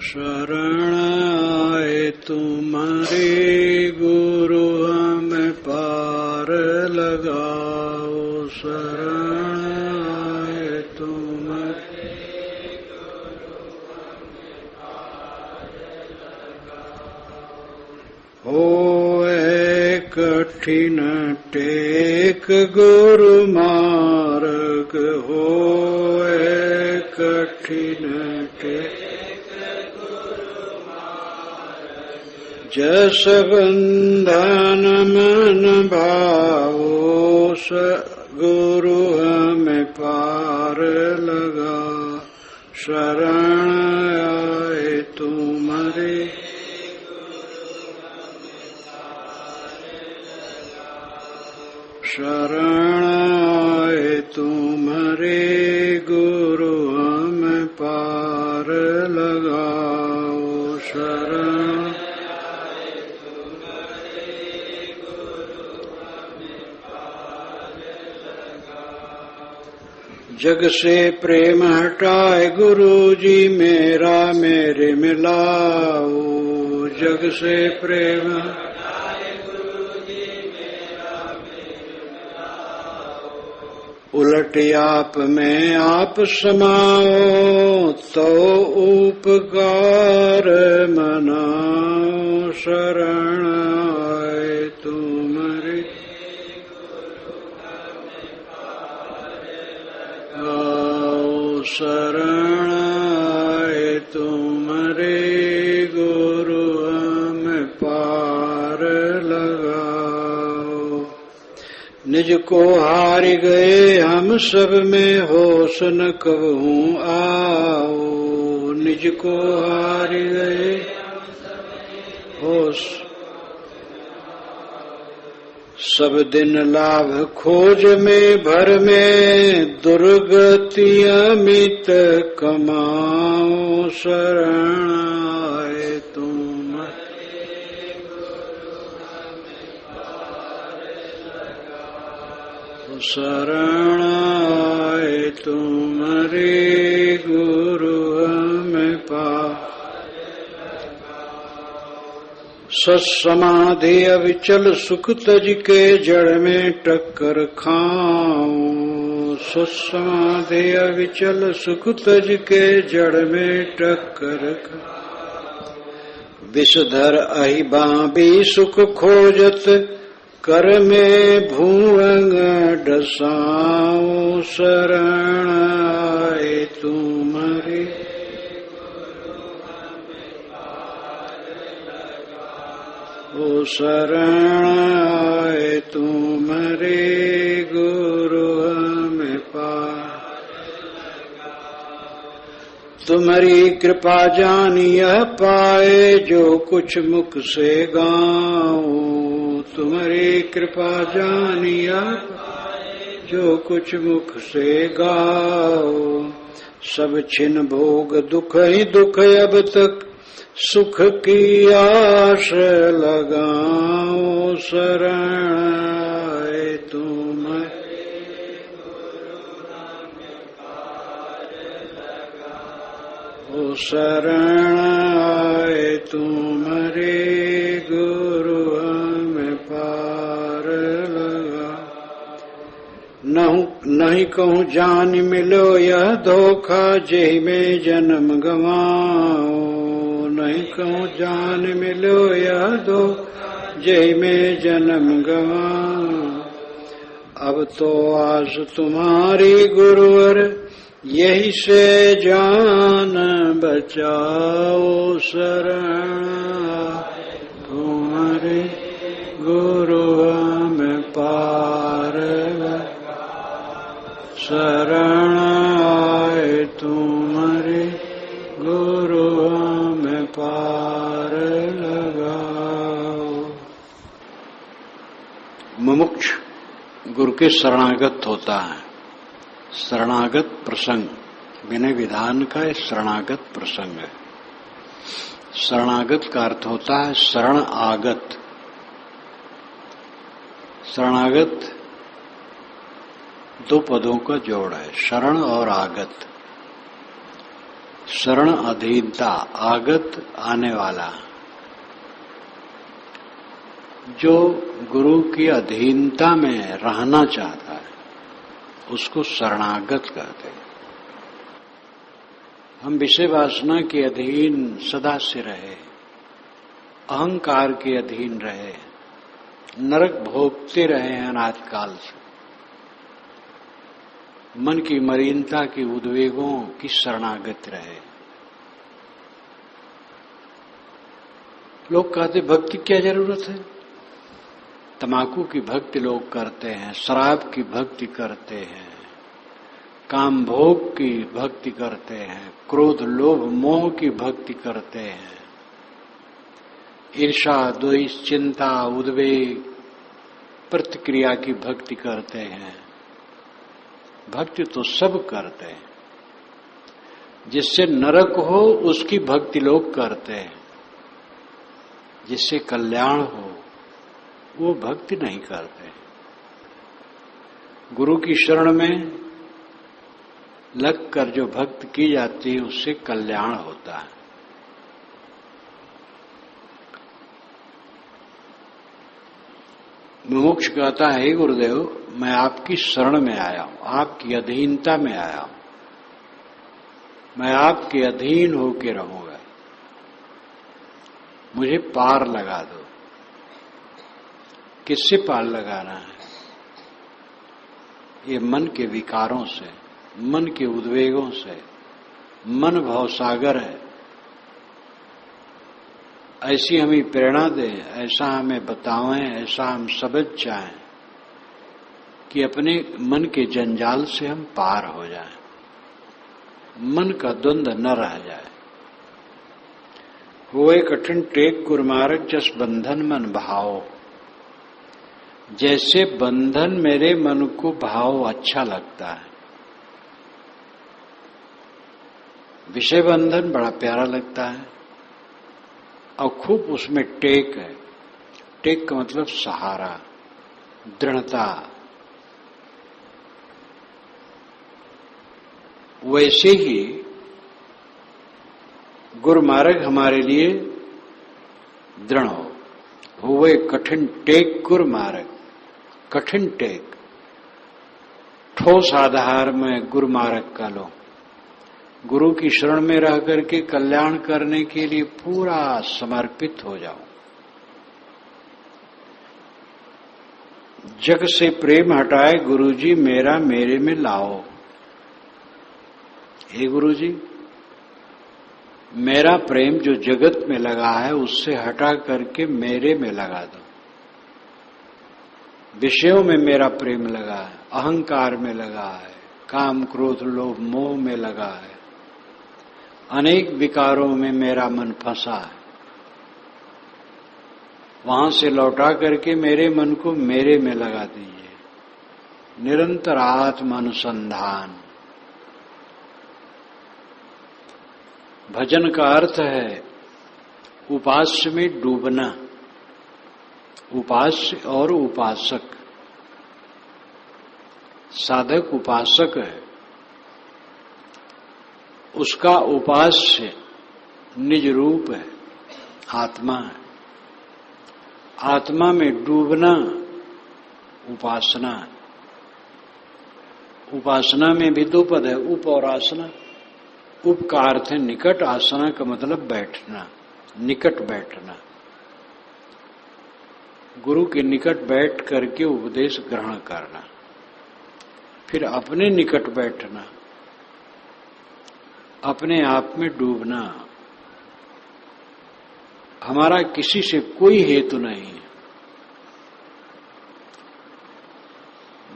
शरण आए तुम्हारे गुरु हमें पार लगाओ। शरण आए तुम्हारे गुरु हमें पार लगाओ। होए कठिन टेक गुरु मार्ग, होए कठिन टेक जस बंधन मन भावो। गुरु हमें पार लगा। शरण आए तुम्हारे शरण आए तुम्हारे गुरु हमें पार लगाओ। शरण जग से प्रेम हटाए गुरु जी मेरा मेरे मिलाओ। जग से प्रेम हटाए गुरु जी मेरा मेरे मिलाओ। उलट आप में आप समाओ तो उपकार मनाओ। शरण आए तुम्हारे शरण आए तुम्हारे गुरु हमें पार लगाओ। निज को हार गए हम सब में होश न कहूँ आओ। निज को हार गए होश सब दिन लाभ खोज में भर में दुर्गति अमित कमाओ। शरण आए तुम्हारे गुरु हमें पार लगाओ। शरण आए तुम्हारे गुरु हमें पार सत्समाधि अविचल सुख तज के जड़ में टक्कर खाऊं। सत्समाधि अविचल सुख तज के जड़ में टक्कर खाऊं। विषधर अहिबा भी सुख खोजत कर में भूअंग डसाऊं। शरण आए तुम्हारे ओ शरण आए तुम्हारे गुरु हमें पार लगाओ। तुम्हारी कृपा जानी यह पाए जो कुछ मुख से गाऊं। तुम्हारी कृपा जानी यह पाए जो कुछ मुख से गाओ। सब छिन भोग दुख ही दुख अब तक सुख की आश लगाओ। शरण आए तुम्हारे गुरु हमें पार लगाओ। ओ शरण आए तुम्हारे गुरु हमें पार लगाओ। नहीं कहूँ जान मिलो यह धोखा जेहि में जन्म गवाओ। नहीं कहूँ जान मिलो यह दो जय में जन्म गवाऊं। अब तो आस तुम्हारी गुरुवर यही से जान बचाओ। शरण तुम्हारे गुरु हमें पार लगाओ। शरण आए तुम्हारे गुरु हमें पार लगाओ। मुमुक्ष गुरु के शरणागत होता है। शरणागत प्रसंग विनय विधान का शरणागत प्रसंग है। शरणागत का अर्थ होता है शरण आगत। शरणागत दो पदों का जोड़ है, शरण और आगत। शरण अधीनता, आगत आने वाला, जो गुरु की अधीनता में रहना चाहता है उसको शरणागत कहते हैं। हम विषय वासना के अधीन सदा से रहे, अहंकार के अधीन रहे, नरक भोगते रहे हैं अनादिकाल से, मन की मलिनता की उद्वेगों की शरणागत रहे। लोग कहते भक्ति क्या जरूरत है? तमाकू की भक्ति लोग करते हैं, शराब की भक्ति करते हैं, काम भोग की भक्ति करते हैं, क्रोध लोभ मोह की भक्ति करते हैं, ईर्षा द्वेष चिंता उद्वेग प्रतिक्रिया की भक्ति करते हैं। भक्ति तो सब करते हैं, जिससे नरक हो उसकी भक्ति लोग करते हैं, जिससे कल्याण हो वो भक्ति नहीं करते। गुरु की शरण में लगकर जो भक्ति की जाती है उससे कल्याण होता है। मुमुक्ष कहता है, हे गुरुदेव, मैं आपकी शरण में आया हूं, आपकी अधीनता में आया हूं, मैं आपके अधीन होके रहूंगा, मुझे पार लगा दो। किससे पार लगाना है? ये मन के विकारों से, मन के उद्वेगों से। मन भवसागर है, ऐसी हमें प्रेरणा दे, ऐसा हमें बतावें, ऐसा हम समझ जाएं कि अपने मन के जंजाल से हम पार हो जाएं, मन का द्वंद्व न रह जाए। होए कठिन टेक गुरमार्ग जस बंधन मन भाव। जैसे बंधन मेरे मन को भाव अच्छा लगता है, विषय बंधन बड़ा प्यारा लगता है और खूब उसमें टेक है। टेक का मतलब सहारा, दृढ़ता। वैसे ही गुरमार्ग हमारे लिए दृढ़ हो। हुए कठिन टेक गुरमार्ग, कठिन टेक, ठोस आधार में गुरमार्ग का लो। गुरु की शरण में रह करके कल्याण करने के लिए पूरा समर्पित हो जाओ। जग से प्रेम हटाए गुरुजी मेरा मेरे में लाओ। हे गुरुजी, मेरा प्रेम जो जगत में लगा है उससे हटा करके मेरे में लगा दो। विषयों में मेरा प्रेम लगा है, अहंकार में लगा है, काम क्रोध लोभ मोह में लगा है, अनेक विकारों में मेरा मन फंसा है। वहां से लौटा करके मेरे मन को मेरे में लगा दीजिए। निरंतर आत्म अनुसंधान। भजन का अर्थ है उपास्य में डूबना। उपास्य और उपासक, साधक उपासक है, उसका उपास्य निज रूप है, आत्मा है। आत्मा में डूबना उपासना है। उपासना में भी दो पद है, उप और आसना। उप का अर्थ है निकट, आसना का मतलब बैठना, निकट बैठना। गुरु के निकट बैठ करके उपदेश ग्रहण करना, फिर अपने निकट बैठना, अपने आप में डूबना। हमारा किसी से कोई हेतु नहीं है।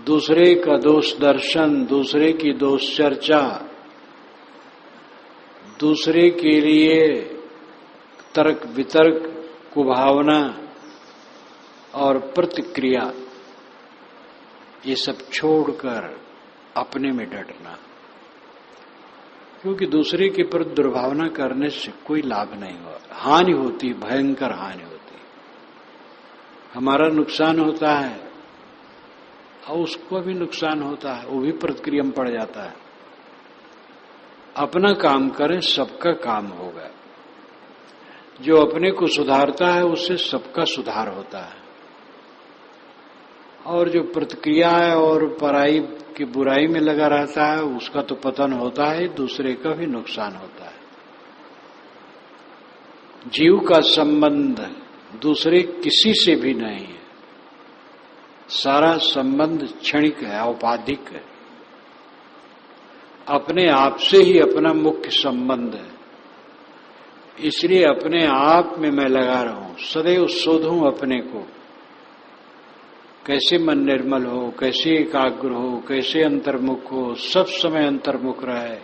दूसरे का दोष दर्शन, दूसरे की दोष चर्चा, दूसरे के लिए तर्क वितर्क कुभावना और प्रतिक्रिया, ये सब छोड़कर अपने में डटना। क्योंकि दूसरे के प्रति दुर्भावना करने से कोई लाभ नहीं हुआ, हानि होती, भयंकर हानि होती। हमारा नुकसान होता है और उसको भी नुकसान होता है, वो भी प्रतिक्रिया में पड़ जाता है। अपना काम करें, सबका काम होगा। जो अपने को सुधारता है उससे सबका सुधार होता है, और जो प्रतिक्रिया है और पराई की बुराई में लगा रहता है उसका तो पतन होता है, दूसरे का भी नुकसान होता है। जीव का संबंध दूसरे किसी से भी नहीं है, सारा संबंध क्षणिक है, औपाधिक है। अपने आप से ही अपना मुख्य संबंध है, इसलिए अपने आप में मैं लगा रहूं, सदैव शोधूं अपने को, कैसे मन निर्मल हो, कैसे एकाग्र हो, कैसे अंतर्मुख हो, सब समय अंतर्मुख रहे,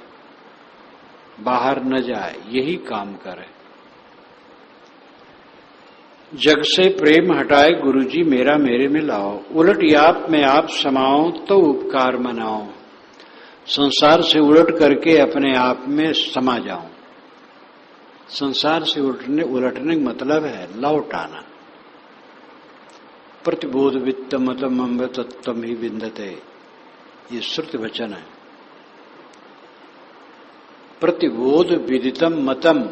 बाहर न जाए, यही काम करे। जग से प्रेम हटाए गुरुजी मेरा मेरे में लाओ, उलट आप में आप समाओ तो उपकार मनाओ। संसार से उलट करके अपने आप में समा जाऊं। संसार से उलटने का मतलब है लौट आना। प्रतिबोध वित्त मतम अमृतत्वम ही विंदते, ये श्रुति वचन है। प्रतिबोध विदितम मतम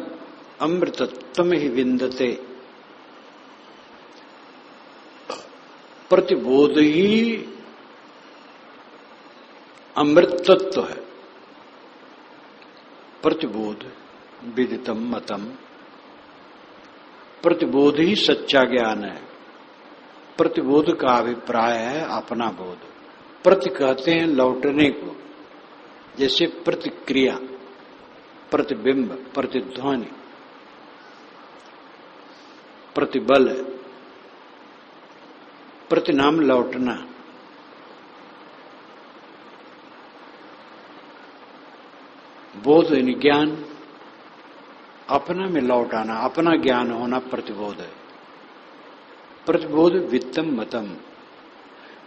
अमृतत्वम ही विंदते। प्रतिबोध ही अमृत तत्व है। प्रतिबोध विदितम मतम, प्रतिबोध ही सच्चा ज्ञान है। प्रतिबोध का अभिप्राय है अपना बोध। प्रति कहते हैं लौटने को, जैसे प्रतिक्रिया, प्रतिबिंब, प्रतिध्वनि, प्रतिबल, प्रतिनाम लौटना। बोध यानी ज्ञान, अपना में लौट आना, अपना ज्ञान होना प्रतिबोध है। प्रतिबोध वित्तम मतम,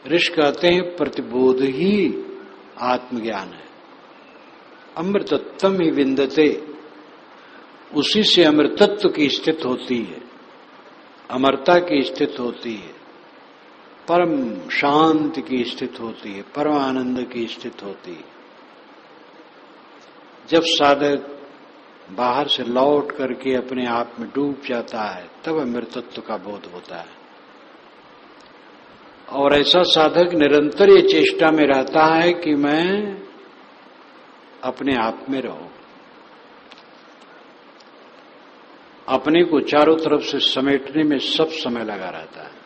ऋषि कहते हैं प्रतिबोध ही आत्मज्ञान है। अमृतत्वम ही विंदते, उसी से अमृतत्व की स्थिति होती है, अमरता की स्थिति होती है, परम शांति की स्थिति होती है, परम आनंद की स्थिति होती है। जब साधक बाहर से लौट करके अपने आप में डूब जाता है तब अमृतत्व का बोध होता है। और ऐसा साधक निरंतर ये चेष्टा में रहता है कि मैं अपने आप में रहूं, अपने को चारों तरफ से समेटने में सब समय लगा रहता है।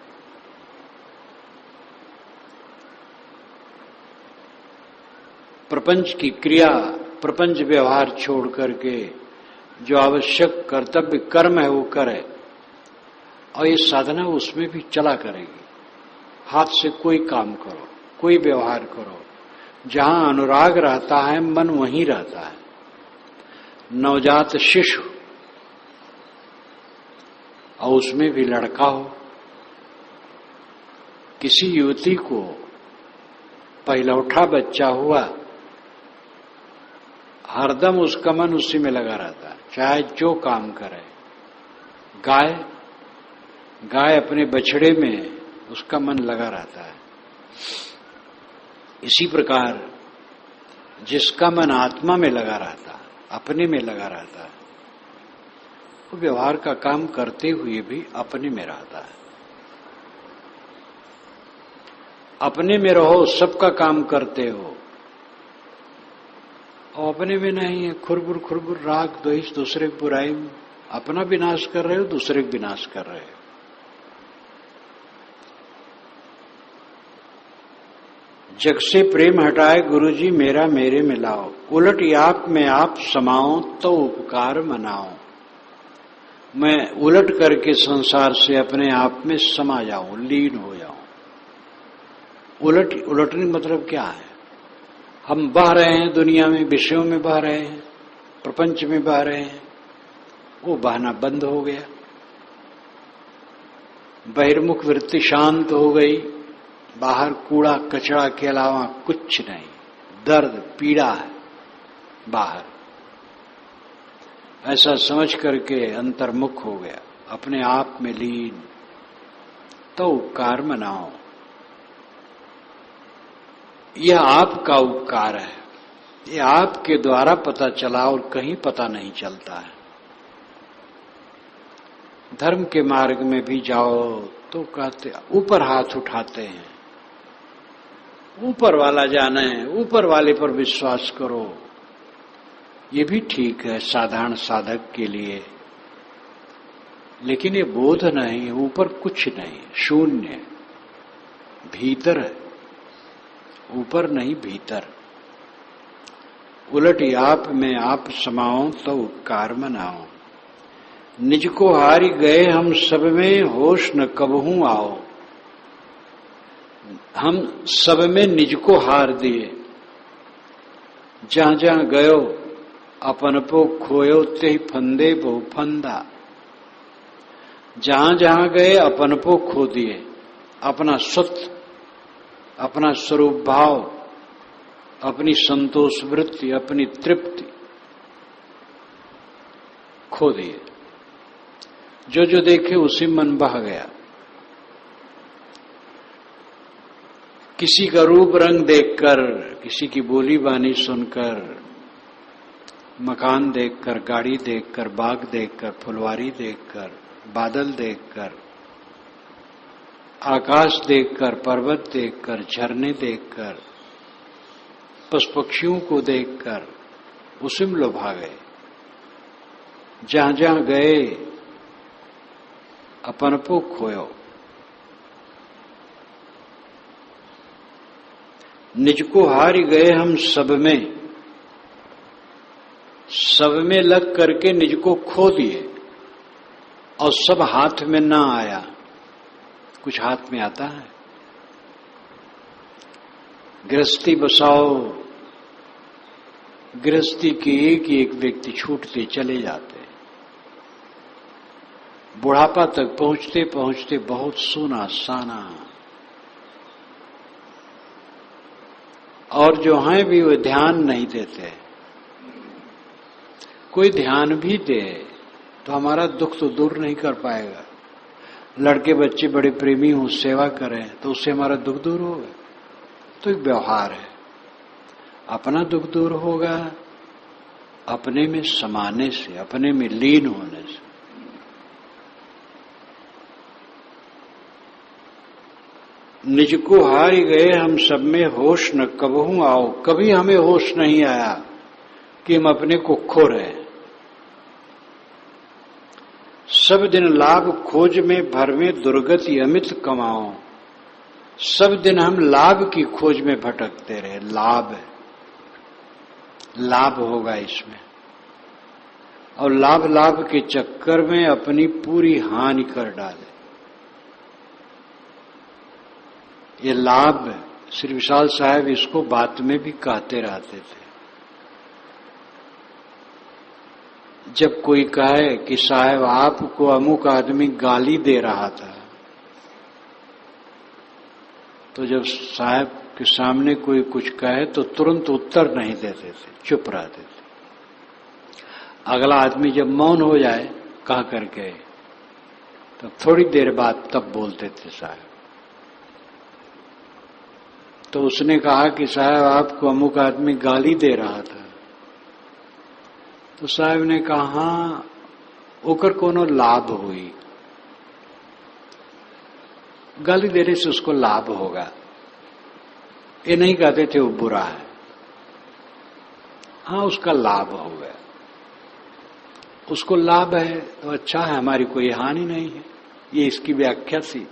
प्रपंच की क्रिया, प्रपंच व्यवहार छोड़ करके जो आवश्यक कर्तव्य कर्म है वो करे, और ये साधना उसमें भी चला करेगी। हाथ से कोई काम करो, कोई व्यवहार करो, जहां अनुराग रहता है मन वहीं रहता है। नवजात शिशु और उसमें भी लड़का हो, किसी युवती को पहलौठा बच्चा हुआ, हरदम उसका मन उसी में लगा रहता है, चाहे जो काम करे। गाय अपने बछड़े में उसका मन लगा रहता है। इसी प्रकार जिसका मन आत्मा में लगा रहता है, अपने में लगा रहता है, वो व्यवहार का काम करते हुए भी अपने में रहता है। अपने में रहो, सबका काम करते हो, और अपने में नहीं है खुरबुर खुरबुर राग द्वेष, दूसरे की बुराई में अपना विनाश कर रहे हो, दूसरे का विनाश कर रहे हो। जग से प्रेम हटाए गुरुजी मेरा मेरे में लाओ, उलट आप में आप समाओ तो उपकार मनाओ। मैं उलट करके संसार से अपने आप में समा जाऊं, लीन हो जाऊं। उलटने मतलब क्या है? हम बह रहे हैं दुनिया में, विषयों में बह रहे हैं, प्रपंच में बह रहे हैं, वो बहना बंद हो गया, बहिर्मुख वृत्ति शांत हो गई, बाहर कूड़ा कचरा के अलावा कुछ नहीं, दर्द पीड़ा है बाहर, ऐसा समझ करके अंतर्मुख हो गया, अपने आप में लीन। तो उपकार मनाओ, यह आपका उपकार है, ये आपके द्वारा पता चला और कहीं पता नहीं चलता है। धर्म के मार्ग में भी जाओ तो कहते ऊपर हाथ उठाते हैं, ऊपर वाला जाने, ऊपर वाले पर विश्वास करो। ये भी ठीक है साधारण साधक के लिए, लेकिन ये बोध नहीं, ऊपर कुछ नहीं, शून्य, भीतर है, ऊपर नहीं भीतर। उलट आप में आप समाओ तो उपकार मनाओ। निज को हारी गए हम सब में होश न कबहू आओ। हम सब में निज को हार दिए, जहां जहां गयो अपन पो खोयो ते फंदे बहु फंदा। जहां जहां गए अपन को खो दिए, अपना सत्य, अपना स्वरूप भाव, अपनी संतोष वृत्ति, अपनी तृप्ति खो दिए। जो जो देखे उसी मन बह गया। किसी का रूप रंग देखकर, किसी की बोली बानी सुनकर, मकान देखकर, गाड़ी देखकर, बाग देखकर, फुलवारी देखकर, बादल देखकर, आकाश देखकर, पर्वत देखकर, झरने देखकर, पशु पक्षियों को देखकर उसी में लोभा गए। जहां जहां गए अपन को खोयो। निज को हार गए हम सब में, सब में लग करके निज को खो दिए और सब हाथ में ना आया। कुछ हाथ में आता है? गृहस्थी बसाओ, गृहस्थी के एक व्यक्ति छूटते चले जाते। बुढ़ापा तक पहुंचते पहुंचते बहुत सोना साना, और जो हैं भी वो ध्यान नहीं देते। कोई ध्यान भी दे तो हमारा दुख तो दूर नहीं कर पाएगा। लड़के बच्चे बड़े प्रेमी हों, सेवा करें तो उससे हमारा दुख दूर होगा। तो एक व्यवहार है। अपना दुख दूर होगा अपने में समाने से, अपने में लीन होने से। निज को हार गए हम सब में होश न कबहू आओ। कभी हमें होश नहीं आया कि हम अपने को खो रहे हैं। सब दिन लाभ खोज में भर में दुर्गति अमित कमाओ। सब दिन हम लाभ की खोज में भटकते रहे। लाभ होगा इसमें, और लाभ के चक्कर में अपनी पूरी हानि कर डाले। ये लाभ श्री विशाल साहब इसको बात में भी कहते रहते थे। जब कोई कहे कि साहब आपको अमुक आदमी गाली दे रहा था, तो जब साहब के सामने कोई कुछ कहे तो तुरंत उत्तर नहीं देते थे, चुप रहते थे। अगला आदमी जब मौन हो जाए कह करके, तो थोड़ी देर बाद तब बोलते थे साहब। तो उसने कहा कि साहब आपको अमुक आदमी गाली दे रहा था। तो साहब ने कहा हाँ, ओकर कोनो लाभ हुई। गाली देने से उसको लाभ होगा, ये नहीं कहते थे वो बुरा है। हाँ, उसका लाभ हो गया, उसको लाभ है तो अच्छा है, हमारी कोई हानि नहीं है। ये इसकी व्याख्या थी।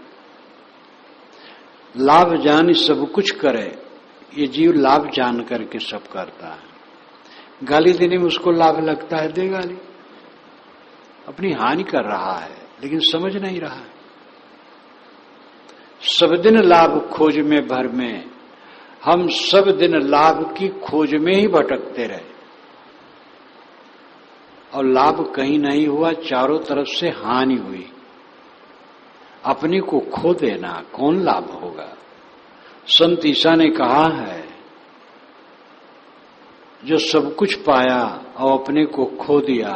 लाभ जान सब कुछ करे, ये जीव लाभ जान करके सब करता है। गाली देने में उसको लाभ लगता है, दे गाली। अपनी हानि कर रहा है लेकिन समझ नहीं रहा है। सब दिन लाभ खोज में भर में, हम सब दिन लाभ की खोज में ही भटकते रहे और लाभ कहीं नहीं हुआ, चारों तरफ से हानि हुई। अपने को खो देना कौन लाभ होगा? संत ईसा ने कहा है, जो सब कुछ पाया और अपने को खो दिया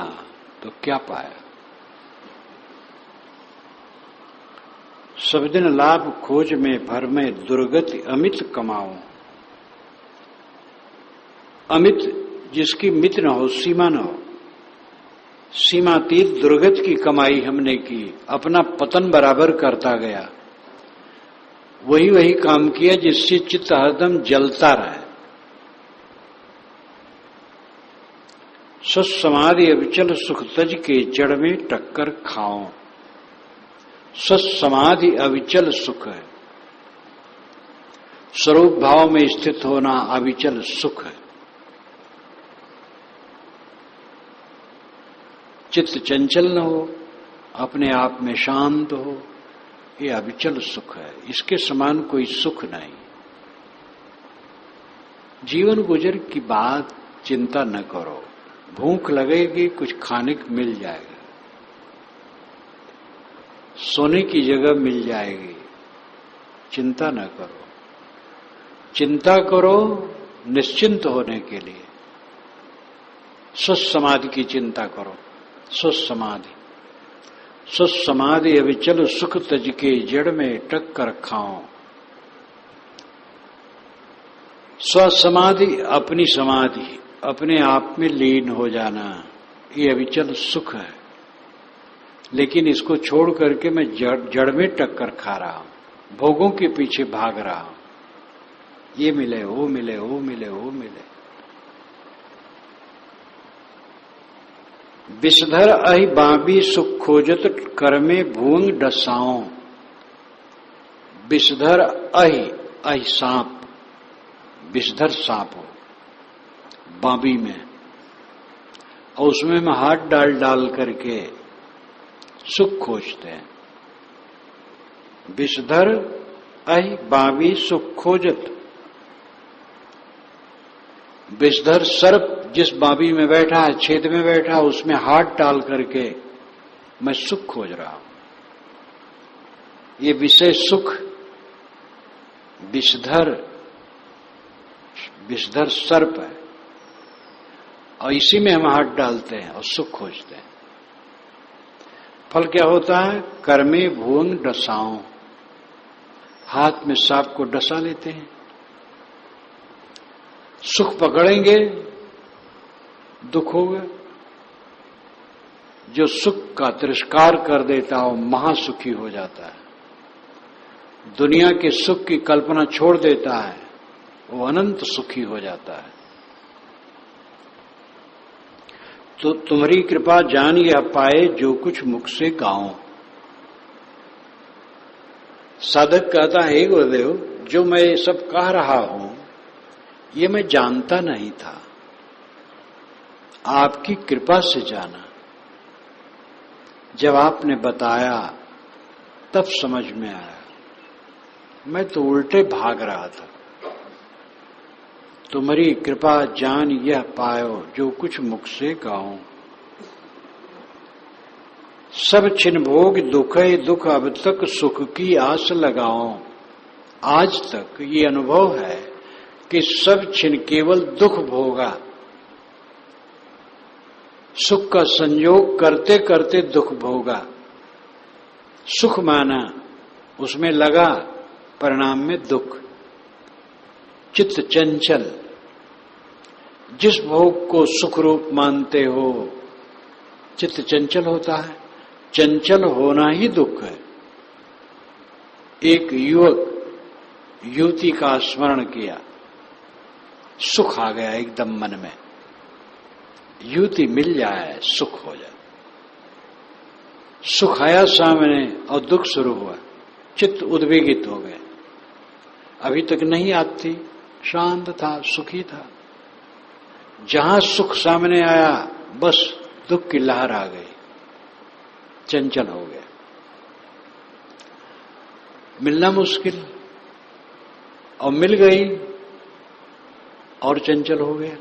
तो क्या पाया? सब दिन लाभ खोज में भर में दुर्गति अमित कमाओ। अमित जिसकी मित न हो, सीमा न हो, सीमातीत दुर्गत की कमाई हमने की, अपना पतन बराबर करता गया, वही वही काम किया जिससे चित्त हरदम जलता रहे। स्वसमाधि अविचल सुख तज के जड़ में टक्कर खाओ। स्वसमाधि अविचल सुख है, स्वरूप भाव में स्थित होना अविचल सुख है। चित्त चंचल न हो, अपने आप में शांत हो, ये अविचल सुख है। इसके समान कोई सुख नहीं। जीवन गुजर की बात चिंता न करो, भूख लगेगी कुछ खाने को मिल जाएगा, सोने की जगह मिल जाएगी, चिंता न करो। चिंता करो निश्चिंत होने के लिए, स्वस्थ समाधि की चिंता करो। स्वस्थ समाधि, स्वस्थ समाधि अविचल सुख तज के जड़ में टक्कर खाओ। स्वसमाधि अपनी समाधि, अपने आप में लीन हो जाना, ये अविचल सुख है। लेकिन इसको छोड़ करके मैं जड़ में टक्कर खा रहा हूं, भोगों के पीछे भाग रहा हूं, ये मिले वो मिले वो मिले वो मिले। विषधर अहि बाबी सुख खोजत करमे भूंग डसाओ। विषधर अहि, अहि सांप, विषधर सांप हो बाबी में, और उसमें हम हाथ डाल डाल करके सुख खोजते हैं। विषधर अहि बाबी सुख खोजत, विषधर सर्प जिस बाबी में बैठा है, छेद में बैठा है, उसमें हाथ डाल करके मैं सुख खोज रहा हूं। ये विषय सुख विषधर, विषधर सर्प है, और इसी में हम हाथ डालते हैं और सुख खोजते हैं। फल क्या होता है? कर्मे भुवंग डसाओ, हाथ में सांप को डसा लेते हैं। सुख पकड़ेंगे दुख होगा। जो सुख का तिरस्कार कर देता हो महासुखी हो जाता है। दुनिया के सुख की कल्पना छोड़ देता है, वो अनंत सुखी हो जाता है। तो तुम्हारी कृपा जान या पाए जो कुछ मुख से गाओ। साधक कहता है, हे गुरुदेव, जो मैं सब कह रहा हूं ये मैं जानता नहीं था, आपकी कृपा से जाना। जब आपने बताया तब समझ में आया, मैं तो उल्टे भाग रहा था। तुम्हारी कृपा जान यह पायो जो कुछ मुख से गाओ। सब छिन भोग दुख है दुख, अब तक सुख की आस लगाओ। आज तक ये अनुभव है कि सब छिन केवल दुख भोगा, सुख का संयोग करते करते दुख भोगा। सुख माना, उसमें लगा, परिणाम में दुख। चित्त चंचल, जिस भोग को सुख रूप मानते हो चित्त चंचल होता है। चंचल होना ही दुख है। एक युवक युवती का स्मरण किया, सुख आ गया एकदम मन में। युवती मिल जाए सुख हो जाए। सुख आया सामने और दुख शुरू हुआ, चित्त उद्वेगित हो गया। अभी तक नहीं आती, शांत था, सुखी था। जहां सुख सामने आया बस दुख की लहर आ गई, चंचल हो गया। मिलना मुश्किल और मिल गई और चंचल हो गया।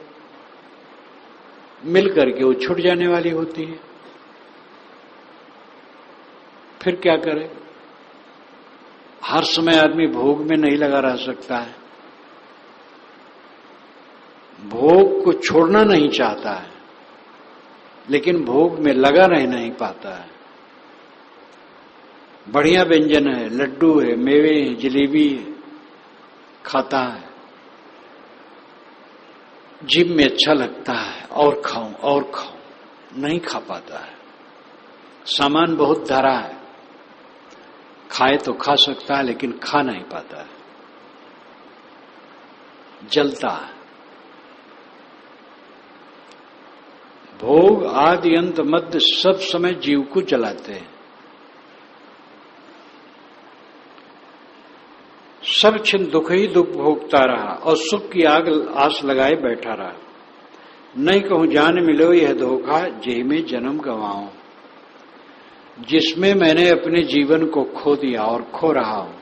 मिल करके वो छूट जाने वाली होती है, फिर क्या करे? हर समय आदमी भोग में नहीं लगा रह सकता है। भोग को छोड़ना नहीं चाहता है, लेकिन भोग में लगा रह नहीं पाता है। बढ़िया व्यंजन है, लड्डू है, मेवे है, जलेबी है, खाता है, जीभ में अच्छा लगता है और खाऊं, नहीं खा पाता है। सामान बहुत धरा है, खाए तो खा सकता है लेकिन खा नहीं पाता है, जलता है। भोग आदि अंत मध्य सब समय जीव को जलाते हैं। सब क्षण दुख ही दुख भोगता रहा और सुख की आग आस लगाए बैठा रहा। नहीं कहूं जान मिलो यह धोखा, जे में जन्म गंवाऊं। जिसमें मैंने अपने जीवन को खो दिया और खो रहा हूं,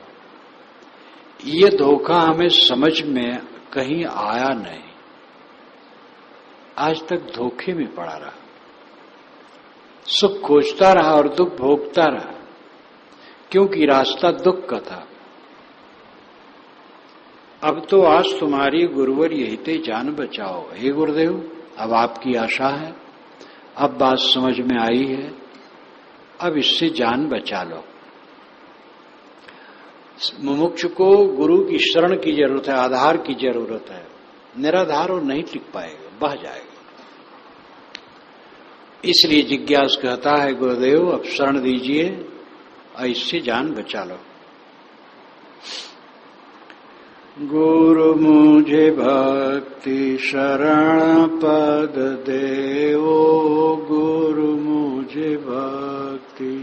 ये धोखा हमें समझ में कहीं आया नहीं। आज तक धोखे में पड़ा रहा, सुख खोजता रहा और दुख भोगता रहा, क्योंकि रास्ता दुख का था। अब तो आज तुम्हारी गुरुवर यही ते जान बचाओ। हे गुरुदेव, अब आपकी आशा है, अब बात समझ में आई है, अब इससे जान बचा लो। मुमुक्ष को गुरु की शरण की जरूरत है, आधार की जरूरत है। निराधार वो नहीं टिक पाएगा, बह जाएगा। इसलिए जिज्ञास कहता है, गुरुदेव अब शरण दीजिए और इससे जान बचा लो। गुरु मुझे भक्ति शरण पद देवो, गुरु मुझे भक्ति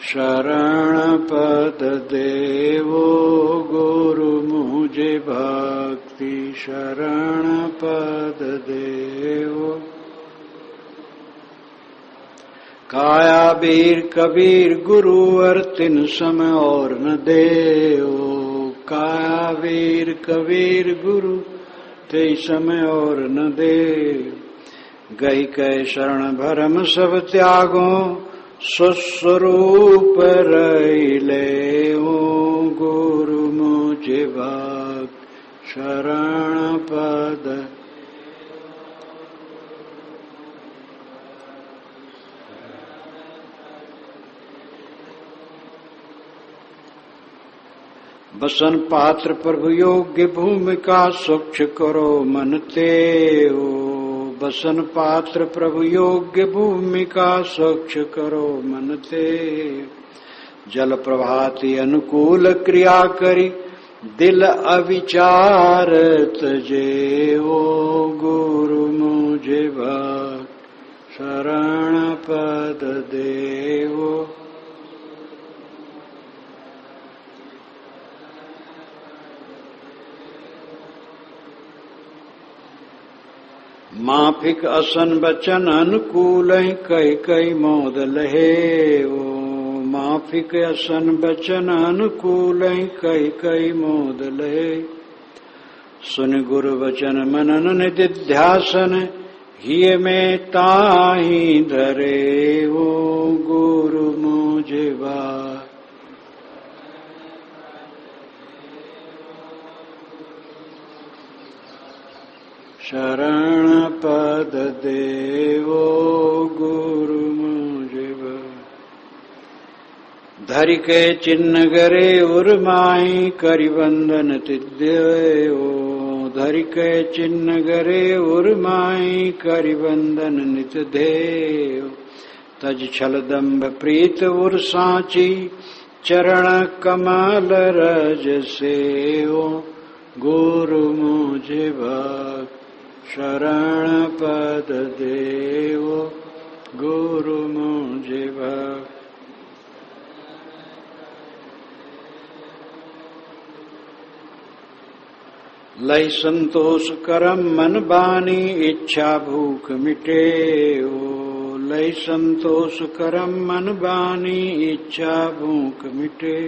शरण पद देवो, गुरु मुझे भक्ति शरण पद देवो। काया बीर कबीर गुरुवर तिन समय और न देओ। काया वीर कबीर गुरु ते समय और न दे। गई कै शरण भरम सब त्यागो, स्वस्वरूप रैले। गुरु मुझे भक्त शरण पद बसन पात्र प्रभु योग्य भूमिका, स्वच्छ करो मन तेओ। बसन पात्र प्रभु योग्य भूमिका, स्वच्छ करो मन ते। जल प्रभाति अनुकूल क्रिया करी, दिल अविचार तजेओ। गुरु मुझे भक्त शरण पद देओ। माफिक असन बचन अनुकूल, कई कई मोद लहे। माफिक असन बचन अनुकूल, कई कई मोद लहे। सुन गुरु वचन मनन निधिध्यासन, हिय में ताहि धरे। गुरु मुझे भक्त शरण पद देवो। गुरु मुझे धरि के चिन्ह गरे उर्माई, करि बंधन तिद्यो। धरि के चिन्ह गरे उर्माई, करि बंधन नित देव। तज छल दम्भ प्रीत उर सांची, चरण कमल रज सेओ। गुरु मुझे भक्त शरण पद देवो। गुरु मुझे भक्त लय संतोष करम मन बानी, इच्छा भूख मिटेओ। लय संतोष करम मन बानी, इच्छा भूख मिटे।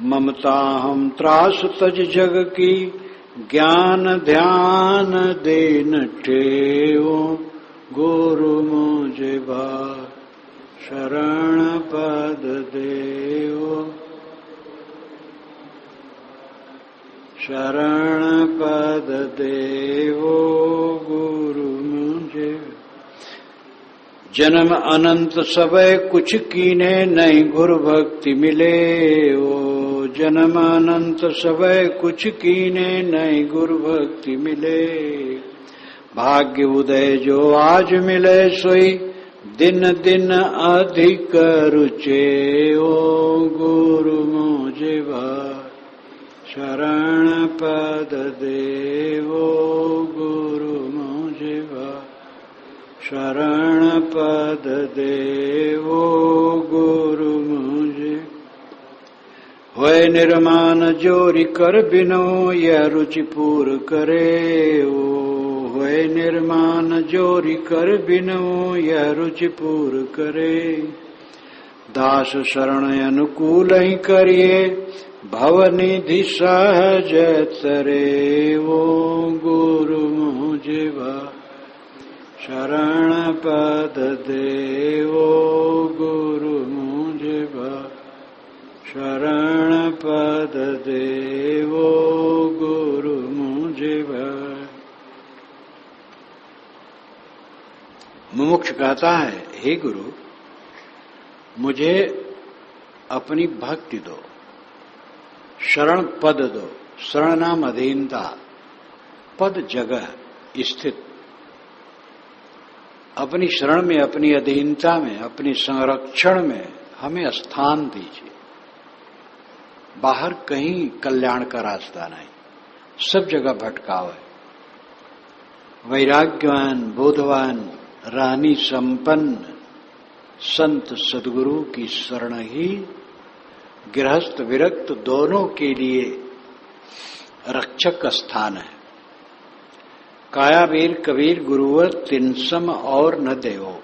ममता हम त्रास तज जग की, ज्ञान ध्यान देन ठेओ। गुरु मुझे भक्त शरण पद देओ। शरण पद देवो। गुरु मुझे जन्म अनंत सबय कुछ कीने नहीं गुरु भक्ति मिले ओ। जन्म अनंत सबय कुछ कीने नहीं गुरु भक्ति मिले। भाग्य उदय जो आज मिले सोई दिन दिन अधिक रुचे ओ। गुरु मुझे शरण पद देवो। गुरु मुझे शरण पद देवो। गुरु मुझे होए निर्माण जोरि कर बिनो यह रुचिपूर करे ओ। होए निर्माण जोरि कर बिनो यह रुचिपूर करे। दास शरण अनुकूल ही करिए भवनिधि सहज तरे ओ। गुरु मुझे शरण पद देवो। गुरु मुझे शरण पद देवो। गुरु मुझे मुमुक्ष कहता है, हे गुरु मुझे अपनी भक्ति दो, शरण पद दो। शरण नाम अधीनता, पद जगह स्थित। अपनी शरण में, अपनी अधीनता में, अपनी संरक्षण में हमें स्थान दीजिए। बाहर कहीं कल्याण का रास्ता नहीं, सब जगह भटकाव है। वैराग्यवान, बोधवान, रानी संपन्न संत सद्गुरु की शरण ही गृहस्थ विरक्त दोनों के लिए रक्षक स्थान है। काया वीर कबीर गुरुवर तिन सम और न देवो।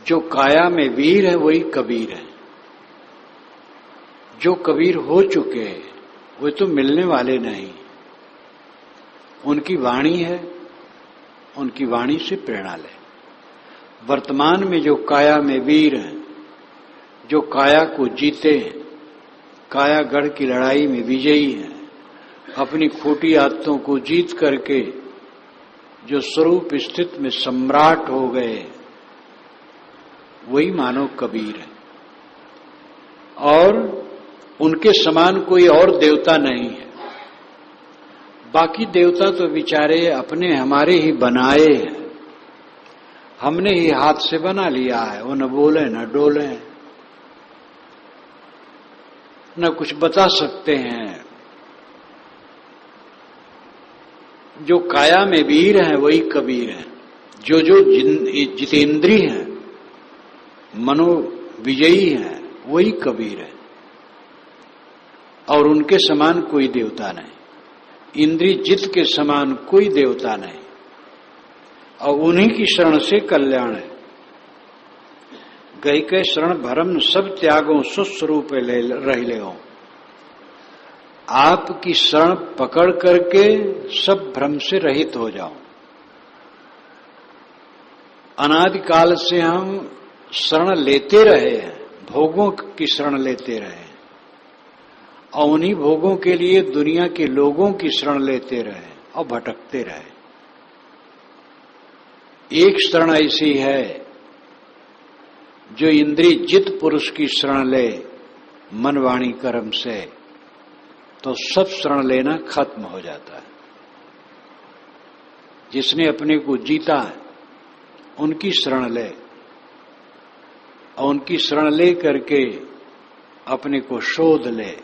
जो काया में वीर है वही कबीर है। जो कबीर हो चुके हैं वे तो मिलने वाले नहीं। उनकी वाणी है, उनकी वाणी से प्रेरणा ले। वर्तमान में जो काया में वीर हैं, जो काया को जीते हैं, कायागढ़ की लड़ाई में विजयी हैं, अपनी खोटी आदतों को जीत करके जो स्वरूप स्थित में सम्राट हो गए, वही मानो कबीर है। और उनके समान कोई और देवता नहीं है। बाकी देवता तो बेचारे अपने हमारे ही बनाए हैं, हमने ही हाथ से बना लिया है। वो न बोले न डोले, न कुछ बता सकते हैं। जो काया में वीर हैं वही कबीर हैं। जो जो जितेंद्री हैं, मनो विजयी हैं, वही कबीर है। और उनके समान कोई देवता नहीं। इंद्री जित के समान कोई देवता नहीं। और उन्हीं की शरण से कल्याण है। गई के शरण भरम सब त्यागों सुस्वरूप रह ले हो। आपकी शरण पकड़ करके सब भ्रम से रहित हो जाओ। अनादिकाल से हम शरण लेते रहे हैं, भोगों की शरण लेते रहे, और उन्हीं भोगों के लिए दुनिया के लोगों की शरण लेते रहे और भटकते रहे। एक शरण ऐसी है जो इंद्रिय जित पुरुष की शरण ले मन वाणी कर्म से, तो सब शरण लेना खत्म हो जाता है। जिसने अपने को जीता है उनकी शरण ले, और उनकी शरण ले करके अपने को शोध ले।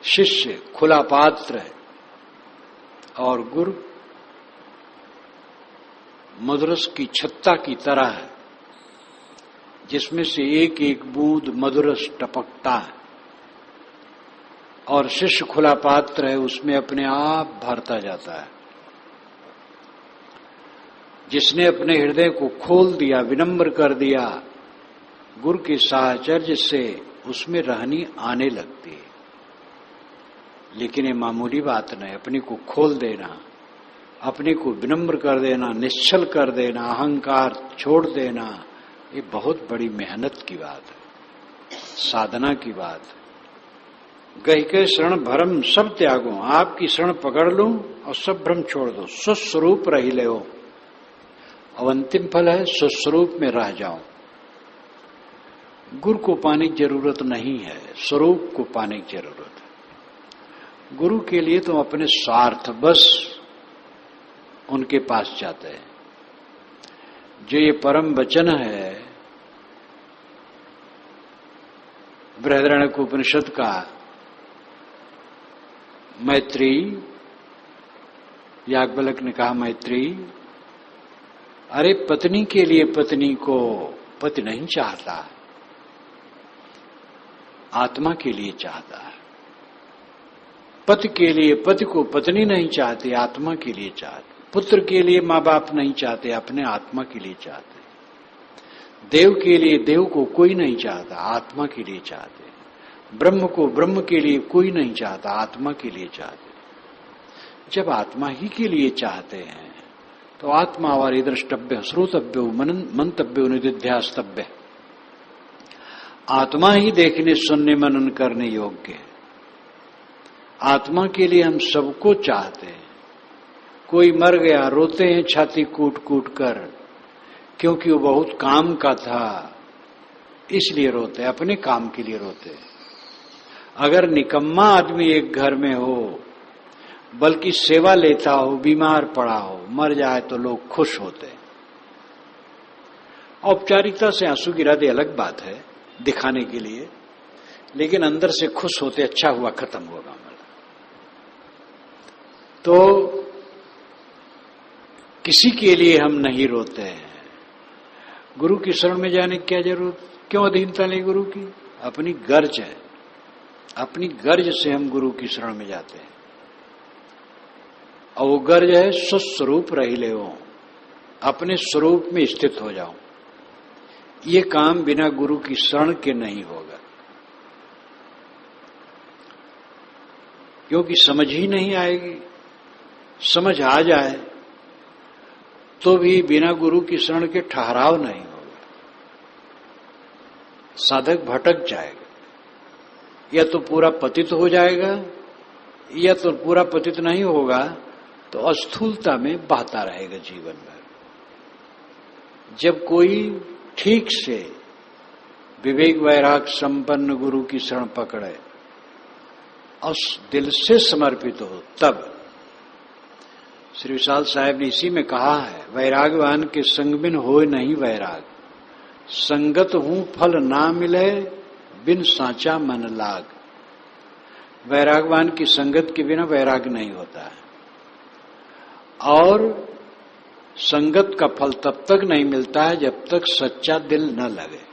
शिष्य खुला पात्र है और गुरु मधुरस की छत्ता की तरह है, जिसमें से एक एक बूंद मधुरस टपकता है। और शिष्य खुला पात्र है, उसमें अपने आप भरता जाता है। जिसने अपने हृदय को खोल दिया, विनम्र कर दिया, गुरु के साहचर्य से उसमें रहनी आने लगती है। लेकिन ये मामूली बात नहीं। अपने को खोल देना, अपने को विनम्र कर देना, निश्चल कर देना, अहंकार छोड़ देना, ये बहुत बड़ी मेहनत की बात है, साधना की बात है। गई के शरण भरम सब त्यागो। आपकी शरण पकड़ लूं और सब भ्रम छोड़ दो, स्वस्वरूप रही ले हो। और अंतिम फल है स्वस्वरूप में रह जाऊं। गुरु को पाने की जरूरत नहीं है, स्वरूप को पाने की जरूरत है। गुरु के लिए तो अपने स्वार्थ बस उनके पास जाते हैं। जो ये परम वचन है बृहदारण्यक उपनिषद का, मैत्री, याज्ञवल्क्य ने कहा मैत्री, अरे पत्नी के लिए पत्नी को पति नहीं चाहता, आत्मा के लिए चाहता है। पति के लिए पति को पत्नी नहीं चाहती, आत्मा के लिए चाहते। पुत्र के लिए माँ बाप नहीं चाहते, अपने आत्मा के लिए चाहते। देव के लिए देव को कोई नहीं चाहता, आत्मा के लिए चाहते। ब्रह्म को ब्रह्म के लिए कोई नहीं चाहता, आत्मा के लिए चाहते। जब आत्मा ही के लिए चाहते हैं तो आत्मा वारी द्रष्टव्य श्रोतव्यो मंतव्यो निधिध्यास्तव्य, आत्मा ही देखने सुनने मनन करने योग्य है। आत्मा के लिए हम सबको चाहते हैं। कोई मर गया रोते हैं छाती कूट कूट कर, क्योंकि वो बहुत काम का था इसलिए रोते, अपने काम के लिए रोते। अगर निकम्मा आदमी एक घर में हो, बल्कि सेवा लेता हो, बीमार पड़ा हो, मर जाए तो लोग खुश होते। औपचारिकता से आंसू गिरा दे अलग बात है, दिखाने के लिए, लेकिन अंदर से खुश होते, अच्छा हुआ खत्म होगा। तो किसी के लिए हम नहीं रोते हैं। गुरु की शरण में जाने की क्या जरूरत, क्यों अधीनता ले गुरु की? अपनी गर्ज है, अपनी गर्ज से हम गुरु की शरण में जाते हैं। और वो गर्ज है स्वस्वरूप रही ले, वो अपने स्वरूप में स्थित हो जाओ। ये काम बिना गुरु की शरण के नहीं होगा, क्योंकि समझ ही नहीं आएगी। समझ आ जाए तो भी बिना गुरु की शरण के ठहराव नहीं होगा। साधक भटक जाएगा, या तो पूरा पतित हो जाएगा, या तो पूरा पतित नहीं होगा तो अस्थूलता में बहता रहेगा जीवन भर। जब कोई ठीक से विवेक वैराग संपन्न गुरु की शरण पकड़े और दिल से समर्पित हो, तब श्री विशाल साहब ने इसी में कहा है, वैरागवान के संग बिन होए नहीं वैराग, संगत हूं फल ना मिले बिन साचा मन लाग। वैरागवान की संगत के बिना वैराग नहीं होता है, और संगत का फल तब तक नहीं मिलता है जब तक सच्चा दिल न लगे।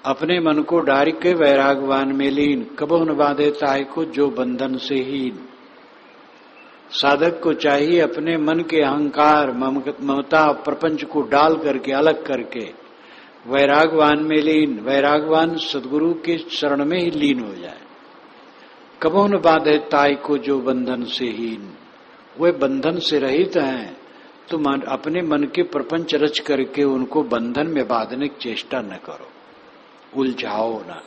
अपने मन को डारी के वैरागवान में लीन, कबो न बांधे ताय को जो बंधन से हीन। साधक को चाहिए अपने मन के अहंकार, ममता, प्रपंच को डाल करके, अलग करके वैरागवान में लीन, वैरागवान सदगुरु के शरण में ही लीन हो जाए। कबो न बांधे ताय को जो बंधन से हीन, वे बंधन से रहित हैं। तुम अपने मन के प्रपंच रच करके उनको बंधन में बांधने की चेष्टा न करो, उलझाओ न।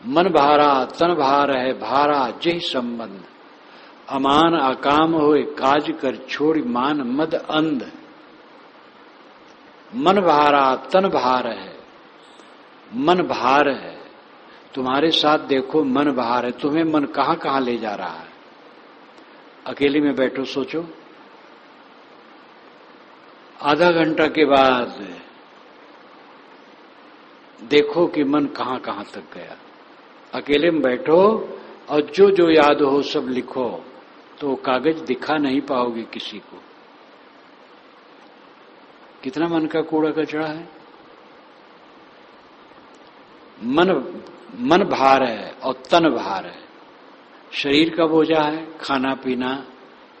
मन भारा तन भार है भारा जय संबंध, अमान अकाम होए काज कर छोड़ी मान मद अंध। मन भारा तन भार है, मन भार है। तुम्हारे साथ देखो मन भार है, तुम्हें मन कहां कहां ले जा रहा है। अकेले में बैठो, सोचो, आधा घंटा के बाद देखो कि मन कहां कहां तक गया। अकेले में बैठो और जो जो याद हो सब लिखो, तो कागज दिखा नहीं पाओगे किसी को। कितना मन का कूड़ा कचरा है। मन भार है और तन भार है। शरीर का बोझा है, खाना पीना,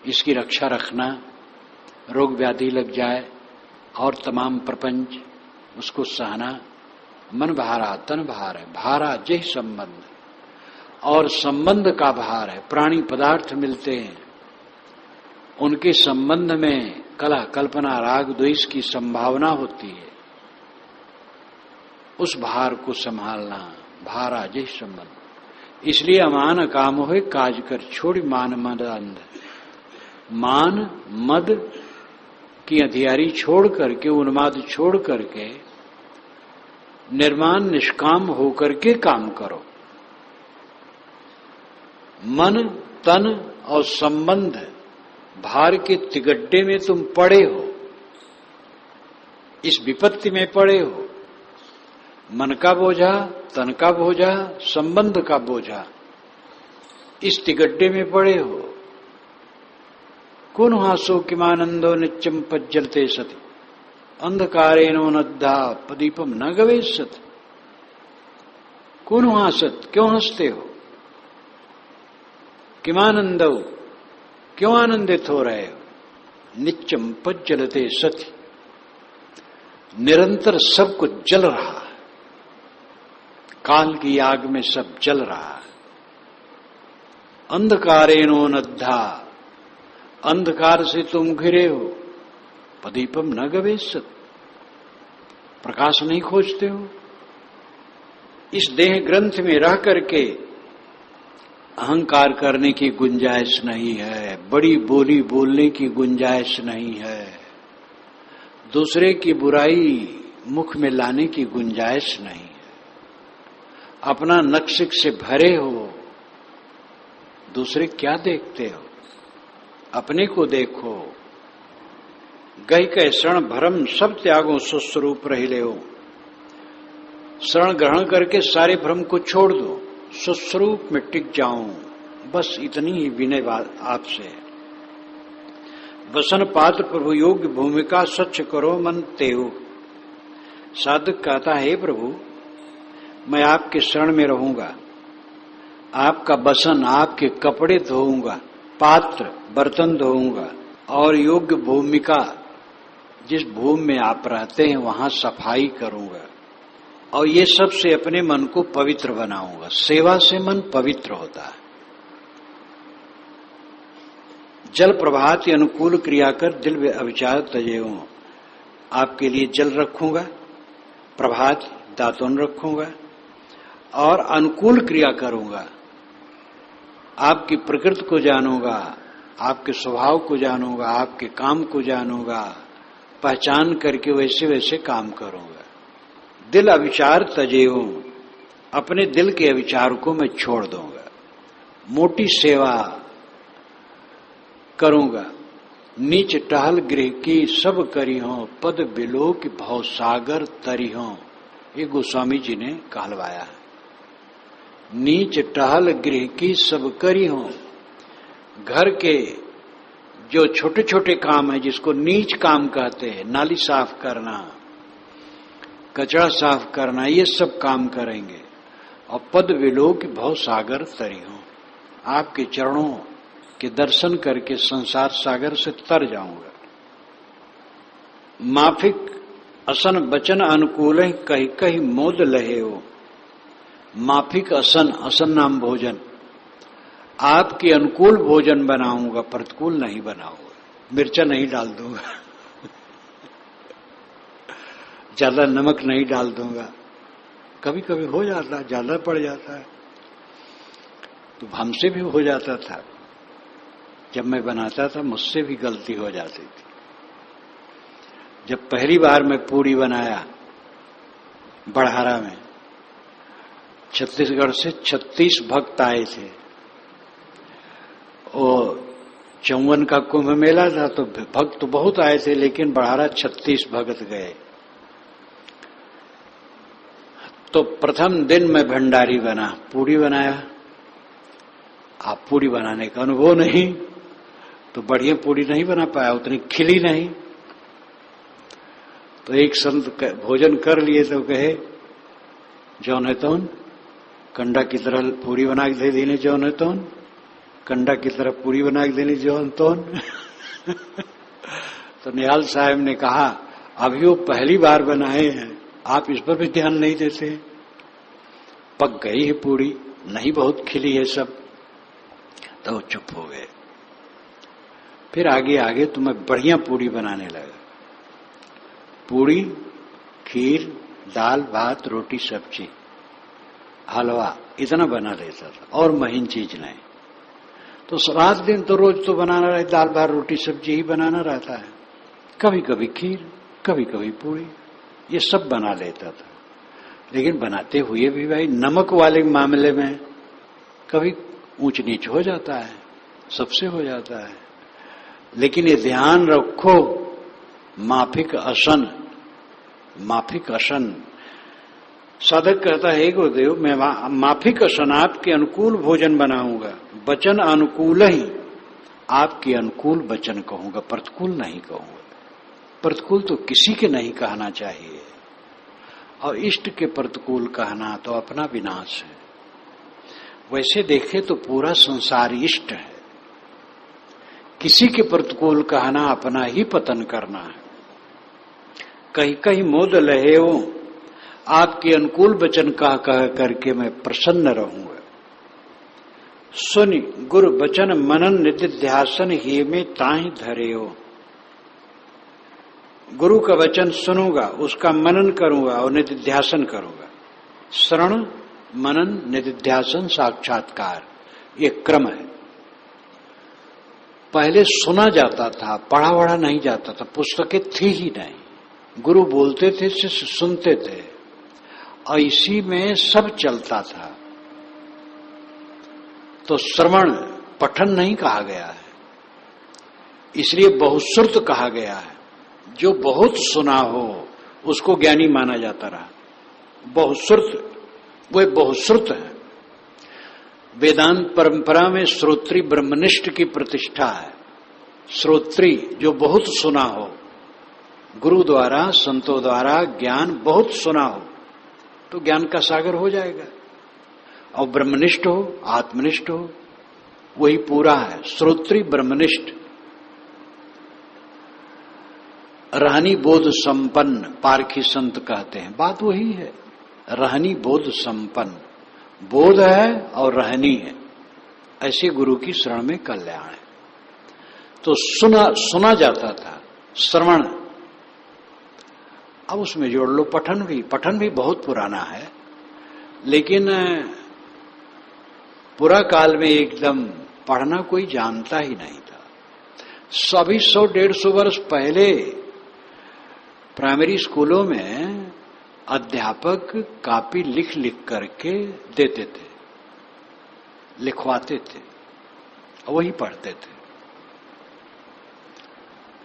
इसकी रक्षा रखना, रोग व्याधि लग जाए और तमाम प्रपंच उसको सहना। मन भारा तन भार है भारा जय संबंध, और संबंध का भार है। प्राणी पदार्थ मिलते हैं, उनके संबंध में कलह कल्पना राग द्वेष की संभावना होती है। उस भार को संभालना, भारा जय संबंध। इसलिए अमान काम होए काज कर छोड़ी मान मद अंध। मान मद की अंधियारी छोड़ करके, उन्माद छोड़ करके निर्माण निष्काम होकर के काम करो। मन, तन और संबंध भार के तिगड्डे में तुम पड़े हो, इस विपत्ति में पड़े हो। मन का बोझा, तन का बोझा, संबंध का बोझा, इस तिगड्डे में पड़े हो। कुन हासो किमानंदो नित्यम पज्जलते सति, अंधकारेणो नद्धा प्रदीपम न गवेशत। कुन हासत, क्यों हंसते हो? किमानंदो, क्यों आनंदित हो रहे हो? नित्यम पज्जलते सति, निरंतर सब कुछ जल रहा है, काल की आग में सब जल रहा है। अंधकारेणो नद्धा, अंधकार से तुम घिरे हो। प्रदीपम न गवेशत, प्रकाश नहीं खोजते हो। इस देह ग्रंथ में रह करके अहंकार करने की गुंजाइश नहीं है, बड़ी बोली बोलने की गुंजाइश नहीं है, दूसरे की बुराई मुख में लाने की गुंजाइश नहीं है। अपना नक्शिक से भरे हो, दूसरे क्या देखते हो? अपने को देखो। गई कह शरण भरम सब त्यागो सुस्वरूप रहिले हो। शरण ग्रहण करके सारे भ्रम को छोड़ दो, सुस्वरूप में टिक जाऊं, बस इतनी ही विनय बात आपसे है। वसन पात्र प्रभु योग्य भूमिका स्वच्छ करो मन तेऊ। साधक कहता है, प्रभु मैं आपके शरण में रहूंगा, आपका बसन, आपके कपड़े धोऊंगा, पात्र बर्तन धोऊंगा, और योग्य भूमिका, जिस भूमि में आप रहते हैं वहां सफाई करूंगा, और ये सब से अपने मन को पवित्र बनाऊंगा। सेवा से मन पवित्र होता है। जल प्रभात अनुकूल क्रिया कर दिल वे अविचार तजेऊं। आपके लिए जल रखूंगा, प्रभात दातुन रखूंगा, और अनुकूल क्रिया करूंगा। आपकी प्रकृति को जानूंगा, आपके स्वभाव को जानूंगा, आपके काम को जानूंगा, पहचान करके वैसे वैसे काम करूंगा। दिल अविचार तजेऊं, अपने दिल के अविचार को मैं छोड़ दूंगा। मोटी सेवा करूंगा। नीच टहल गृह की सब करी हो, पद बिलो की भव सागर तरी हो। ये गोस्वामी जी ने कहलवाया है। नीच टहल गृह की सब करी हो। घर के जो छोटे छोटे काम है, जिसको नीच काम कहते हैं, नाली साफ करना, कचरा साफ करना, ये सब काम करेंगे। और पद विलो की भव सागर तरी हो। आपके चरणों के दर्शन करके संसार सागर से तर जाऊंगा। माफिक असन बचन अनुकूल कही कही मोद लहे हो। माफिक असन, असन नाम भोजन, आपके अनुकूल भोजन बनाऊंगा, प्रतिकूल नहीं बनाऊंगा। मिर्चा नहीं डाल दूंगा, ज्यादा नमक नहीं डाल दूंगा। कभी कभी हो जाता है, ज्यादा पड़ जाता है, तो हमसे भी हो जाता था। जब मैं बनाता था मुझसे भी गलती हो जाती थी। जब पहली बार मैं पूरी बनाया बढ़ारा में, छत्तीसगढ़ से 36 भक्त आए थे। और 54 का कुंभ मेला था, तो भक्त तो बहुत आए थे, लेकिन बढ़ारा 36 भक्त गए। तो प्रथम दिन मैं भंडारी बना, पूरी बनाया। आप पूरी बनाने का अनुभव नहीं, तो बढ़िया पूरी नहीं बना पाया, उतनी खिली नहीं। तो एक संत भोजन कर लिए तो कहे, जौन है तौन कंडा की तरह पूरी बना के दे देने, जौन है तौन कंडा की तरह पूरी बना के देने, जौन तौन। तो निहाल साहब ने कहा, अभी वो पहली बार बनाए हैं, आप इस पर भी ध्यान नहीं देते। पक गई है पूरी, नहीं बहुत खिली है सब। तो चुप हो गए। फिर आगे आगे तो मैं बढ़िया पूरी बनाने लगा। पूरी, खीर, दाल, भात, रोटी, सब्जी, हलवा, इतना बना लेता था, और महीन चीज नहीं। तो 7 दिन तो रोज तो बनाना रहे, दाल भात रोटी सब्जी ही बनाना रहता है। कभी कभी खीर, कभी कभी पूरी, ये सब बना लेता था। लेकिन बनाते हुए भी भाई नमक वाले मामले में कभी ऊंच नीच हो जाता है, सबसे हो जाता है। लेकिन ये ध्यान रखो, माफिक असन, माफिक असन। साधक कहता है गुरुदेव मैं माफिक असन आपके अनुकूल भोजन बनाऊंगा, वचन अनुकूल ही आपके अनुकूल वचन कहूंगा, प्रतिकूल नहीं कहूंगा। प्रतिकूल तो किसी के नहीं कहना चाहिए, और इष्ट के प्रतिकूल कहना तो अपना विनाश है। वैसे देखे तो पूरा संसार इष्ट है, किसी के प्रतिकूल कहना अपना ही पतन करना है। कहीं कहीं मोद लहे हो, आपके अनुकूल वचन कह कह करके मैं प्रसन्न रहूंगा। सुनि गुरु वचन मनन निधिध्यासन ही में ताहि धरे हो। गुरु का वचन सुनूंगा, उसका मनन करूंगा और निधिध्यासन करूंगा। श्रवण, मनन, निधिध्यासन, साक्षात्कार, ये क्रम है। पहले सुना जाता था, पढ़ा वढ़ा नहीं जाता था, पुस्तकें थी ही नहीं। गुरु बोलते थे, शिष्य सुनते थे, और इसी में सब चलता था। तो श्रवण पठन नहीं कहा गया है, इसलिए बहुश्रुत कहा गया है। जो बहुत सुना हो उसको ज्ञानी माना जाता रहा। बहुश्रुत, वे बहुश्रुत है। वेदांत परंपरा में श्रोत्री ब्रह्मनिष्ठ की प्रतिष्ठा है। श्रोत्री जो बहुत सुना हो, गुरु द्वारा, संतों द्वारा ज्ञान बहुत सुना हो, तो ज्ञान का सागर हो जाएगा। और ब्रह्मनिष्ठ हो, आत्मनिष्ठ हो, वही पूरा है। श्रोत्री ब्रह्मनिष्ठ, रहनी बोध संपन्न, पारखी संत कहते हैं। बात वही है, रहनी बोध संपन्न, बोध है और रहनी है। ऐसे गुरु की शरण में कल्याण है। तो सुना जाता था, श्रवण। अब उसमें जोड़ लो पठन भी बहुत पुराना है। लेकिन पूरा काल में एकदम पढ़ना कोई जानता ही नहीं था। सभी 100-150 वर्ष पहले प्राइमरी स्कूलों में अध्यापक कॉपी लिख लिख करके देते थे, लिखवाते थे, और वही पढ़ते थे।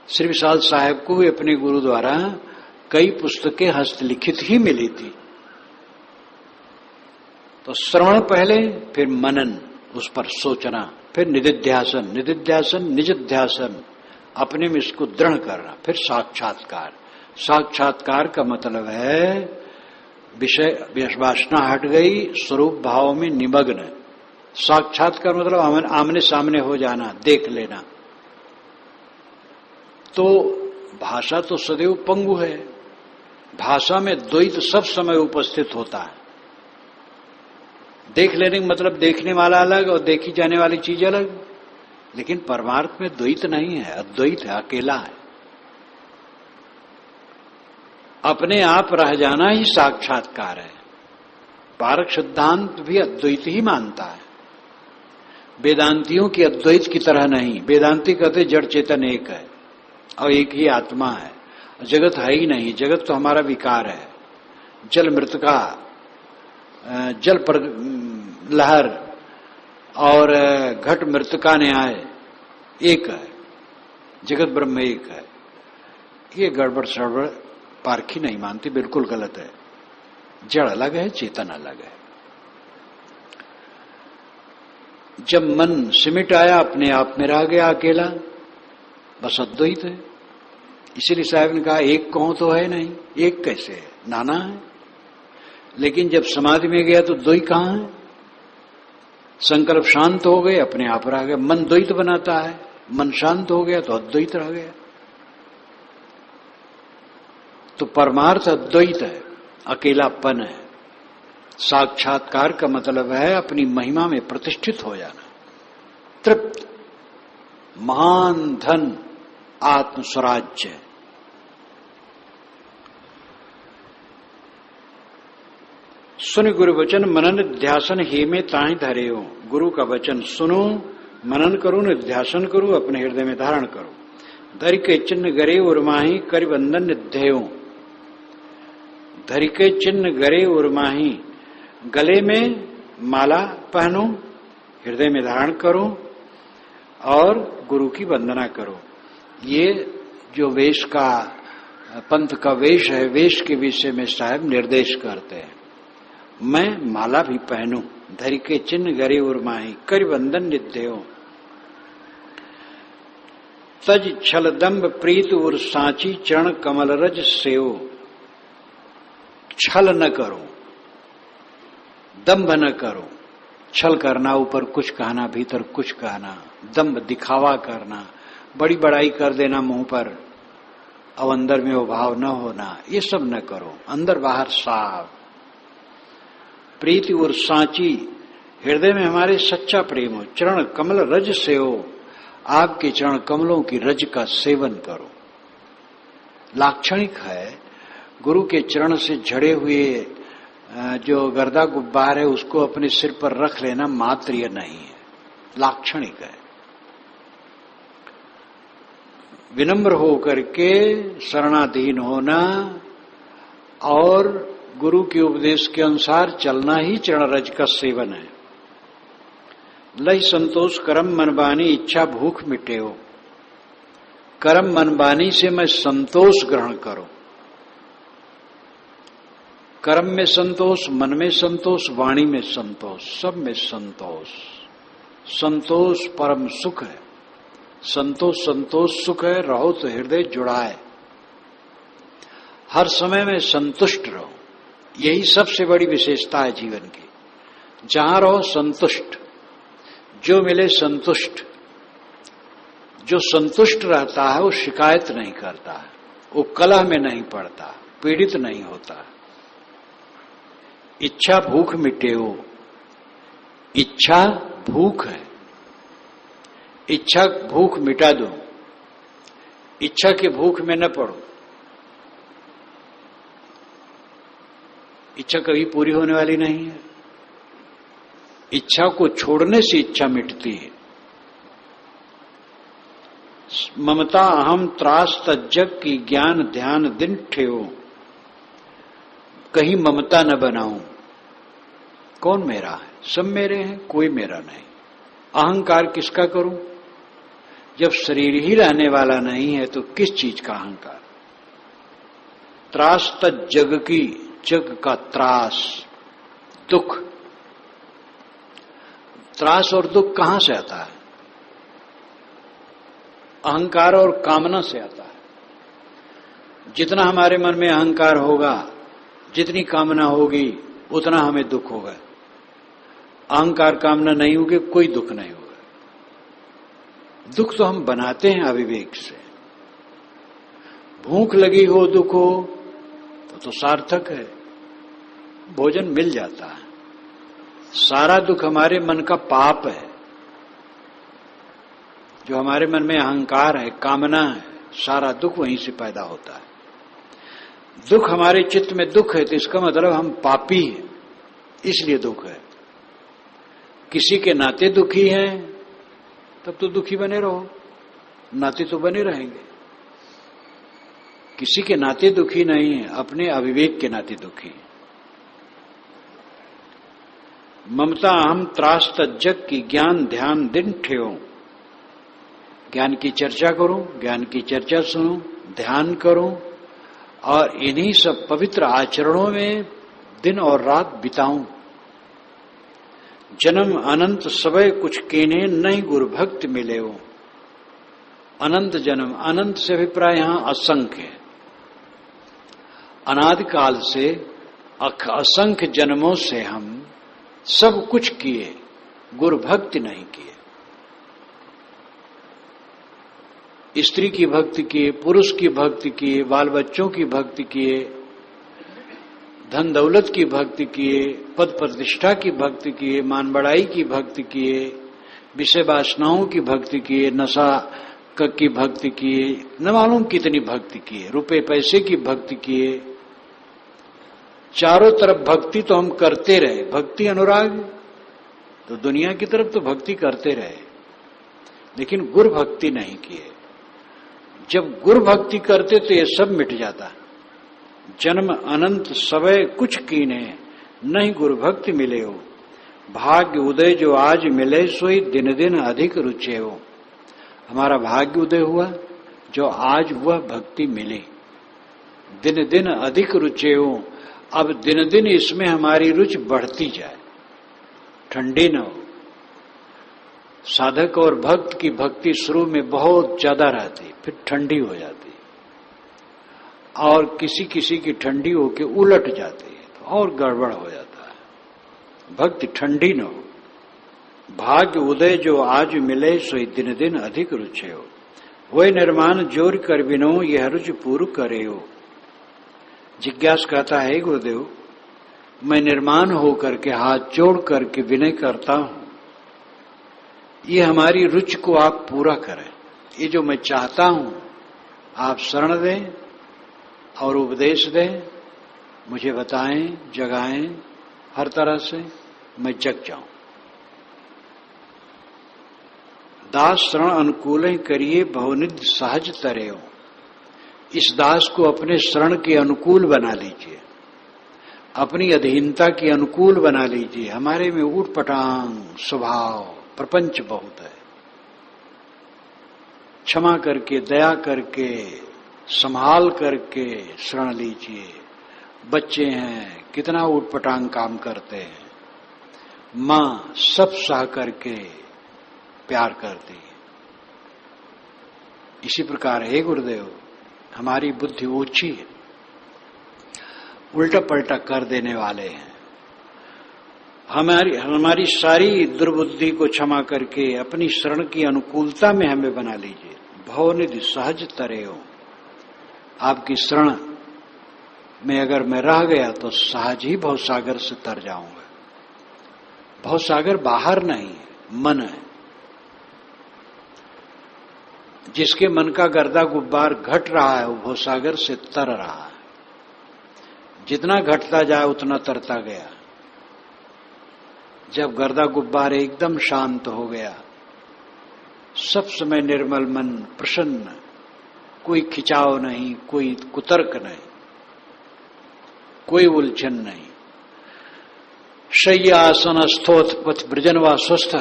श्री विशाल साहब को भी अपने गुरु द्वारा कई पुस्तकें हस्तलिखित ही मिली थी। तो श्रवण पहले, फिर मनन, उस पर सोचना, फिर निधिध्यासन, निजध्यासन, अपने में इसको दृढ़ करना, फिर साक्षात्कार। साक्षात्कार का मतलब है विषय वासना हट गई, स्वरूप भाव में निमग्न। साक्षात्कार मतलब आमने सामने हो जाना, देख लेना। तो भाषा तो सदैव पंगु है, भाषा में द्वैत सब समय उपस्थित होता है। देख लेने का मतलब देखने वाला अलग और देखी जाने वाली चीज अलग, लेकिन परमार्थ में द्वैत नहीं है, अद्वैत है, अकेला है। अपने आप रह जाना ही साक्षात्कार है। पारक सिद्धांत भी अद्वैत ही मानता है, वेदांतियों की अद्वैत की तरह नहीं। वेदांती कहते जड़ चेतन एक है और एक ही आत्मा है, जगत है ही नहीं। जगत तो हमारा विकार है। जल मृतिका, जल पर लहर और घट मृतिका न्याय एक है, जगत ब्रह्म एक है। ये गड़बड़ सड़बड़ पारखी नहीं मानती, बिल्कुल गलत है। जड़ अलग है, चेतन अलग है। जब मन सिमट आया, अपने आप में रह गया अकेला, बस अद्वैत है। इसीलिए साहब ने कहा एक कहो तो है नहीं, एक कैसे है, नाना है। लेकिन जब समाधि में गया तो द्वैत कहां है? संकल्प शांत हो गए, अपने आप रह गया। मन द्वैत बनाता है, मन शांत हो गया तो अद्वैत रह गया। तो परमार्थ अद्वैत है, अकेलापन है। साक्षात्कार का मतलब है अपनी महिमा में प्रतिष्ठित हो जाना, तृप्त, महान धन, आत्म स्वराज्य। सुन गुरु वचन मनन ध्यासन हे में ताहि धरे हो। गुरु का वचन सुनो, मनन करो, निध्यासन करो, अपने हृदय में धारण करो। धरि के चिन्ह गरे उर्माही कर बंधन निध्ययो। धरि के चिन्ह गरे उर्माही, गले में माला पहनो, हृदय में धारण करो और गुरु की वंदना करो। ये जो वेश का, पंथ का वेश है, वेश के विषय में साहब निर्देश करते हैं। मैं माला भी पहनूं, धरि के चिन्ह गरे उर्माही कर बंधन निध्ययो। तज छल दम्भ प्रीत उर सांची चरण कमल रज सेओ। छल न करो, दंभ न करो। छल करना, ऊपर कुछ कहना, भीतर कुछ कहना, दंभ दिखावा करना, बड़ी बड़ाई कर देना मुंह पर, अब अंदर में वो भाव न होना, ये सब न करो। अंदर बाहर साफ। प्रीति और सांची, हृदय में हमारे सच्चा प्रेम हो। चरण कमल रज से हो, आपके चरण कमलों की रज का सेवन करो। लाक्षणिक है, गुरु के चरण से झड़े हुए जो गर्दा गुब्बार है उसको अपने सिर पर रख लेना मात्र यह नहीं है, लाक्षणिक है। विनम्र होकर के शरणाधीन होना और गुरु के उपदेश के अनुसार चलना ही चरण रज का सेवन है। लय संतोष करम मनबानी इच्छा भूख मिटेओ। करम मनबानी से मैं संतोष ग्रहण करूं। कर्म में संतोष, मन में संतोष, वाणी में संतोष, सब में संतोष। संतोष परम सुख है। संतोष संतोष सुख है। रहो तो हृदय जुड़ाए, हर समय में संतुष्ट रहो। यही सबसे बड़ी विशेषता है जीवन की। जहां रहो संतुष्ट, जो मिले संतुष्ट। जो संतुष्ट रहता है वो शिकायत नहीं करता है, वो कलह में नहीं पड़ता, पीड़ित नहीं होता। इच्छा भूख मिटेओ। इच्छा भूख है, इच्छा भूख मिटा दो। इच्छा के भूख में न पड़ो। इच्छा कभी पूरी होने वाली नहीं है। इच्छा को छोड़ने से इच्छा मिटती है। ममता अहम त्रास तज्जग की ज्ञान ध्यान दिन ठेओ। कहीं ममता न बनाऊं। कौन मेरा है? सब मेरे हैं, कोई मेरा नहीं। अहंकार किसका करूं? जब शरीर ही रहने वाला नहीं है तो किस चीज का अहंकार? त्रास तज्जग की, जग का त्रास, दुख। त्रास और दुख कहां से आता है? अहंकार और कामना से आता है। जितना हमारे मन में अहंकार होगा, जितनी कामना होगी, उतना हमें दुख होगा। अहंकार कामना नहीं होगी, कोई दुख नहीं होगा। दुख तो हम बनाते हैं अविवेक से। भूख लगी हो, दुख हो तो सार्थक है, भोजन मिल जाता है। सारा दुख हमारे मन का पाप है। जो हमारे मन में अहंकार है, कामना है, सारा दुख वहीं से पैदा होता है। दुख हमारे चित्त में दुख है तो इसका मतलब हम पापी हैं, इसलिए दुख है। किसी के नाते दुखी हैं तब तो दुखी बने रहो, नाते तो बने रहेंगे। किसी के नाते दुखी नहीं है, अपने अविवेक के नाते दुखी है। ममता अहम त्रास तज्जग की ज्ञान ध्यान दिन ठेओ। ज्ञान की चर्चा करो, ज्ञान की चर्चा सुनो, ध्यान करो और इन्हीं सब पवित्र आचरणों में दिन और रात बिताऊं। जन्म अनंत सबय कुछ केने नहीं गुरु भक्त मिले हो। अनंत जन्म, अनंत से अभिप्राय यहां असंख्य है। अनादिकाल से असंख्य जन्मों से हम सब कुछ किए, गुरु भक्ति नहीं किए। स्त्री की भक्ति किए, पुरुष की भक्ति किए, बाल बच्चों की भक्ति किए, धन दौलत की भक्ति किए, पद प्रतिष्ठा की भक्ति किए, मान बढ़ाई की भक्ति किए, विषय वासनाओं की भक्ति किए, नशा की भक्ति किए, न मालूम कितनी भक्ति किए, रुपए पैसे की भक्ति किए। चारों तरफ भक्ति तो हम करते रहे, भक्ति अनुराग तो दुनिया की तरफ तो भक्ति करते रहे, लेकिन गुरु भक्ति नहीं किए। जब गुरु भक्ति करते तो ये सब मिट जाता। जन्म अनंत सवय कुछ कीने, नहीं गुरु भक्ति मिले हो। भाग्य उदय जो आज मिले, सोई दिन दिन अधिक रुचे हो। हमारा भाग्य उदय हुआ, जो आज वह भक्ति मिली। दिन दिन अधिक रुचे हो, अब दिन दिन इसमें हमारी रुचि बढ़ती जाए, ठंडी न हो। साधक और भक्त की भक्ति शुरू में बहुत ज्यादा रहती, फिर ठंडी हो जाती, और किसी किसी की ठंडी होके उलट जाती है तो और गड़बड़ हो जाता है। भक्ति ठंडी न हो। भाग्य उदय जो आज मिले, सोई दिन दिन अधिक रुचे हो। वही निर्माण जोर कर बिनो, यह रुचि पूर्ण करे हो। जिज्ञास कहता है, गुरुदेव मैं निर्माण होकर के हाथ जोड़ करके विनय करता हूं, ये हमारी रुचि को आप पूरा करें। ये जो मैं चाहता हूं आप शरण दें और उपदेश दें, मुझे बताएं, जगाएं, हर तरह से मैं जग जाऊं। दास शरण अनुकूल करिए, बहुनिध सहज तरे हो। इस दास को अपने शरण के अनुकूल बना लीजिए, अपनी अधीनता के अनुकूल बना लीजिए। हमारे में ऊटपटांग स्वभाव, प्रपंच बहुत है। क्षमा करके, दया करके, संभाल करके शरण लीजिए। बच्चे हैं, कितना ऊटपटांग काम करते हैं, मां सब सह करके प्यार करती है। इसी प्रकार हे गुरुदेव, हमारी बुद्धि ऊंची है, उल्टा पलटा कर देने वाले हैं। हमारी सारी दुर्बुद्धि को क्षमा करके अपनी शरण की अनुकूलता में हमें बना लीजिए। भवनिधि सहज तरे हो। आपकी शरण में अगर मैं रह गया तो सहज ही भवसागर से तर जाऊंगा। भवसागर बाहर नहीं है, मन है। जिसके मन का गर्दा गुब्बार घट रहा है वो भवसागर से तर रहा है। जितना घटता जाए उतना तरता गया। जब गर्दा गुब्बार एकदम शांत हो गया, सब समय निर्मल मन, प्रसन्न, कोई खिंचाव नहीं, कोई कुतर्क नहीं, कोई उलझन नहीं। शय्यासन स्थोत पथ ब्रजनवा स्वस्थ,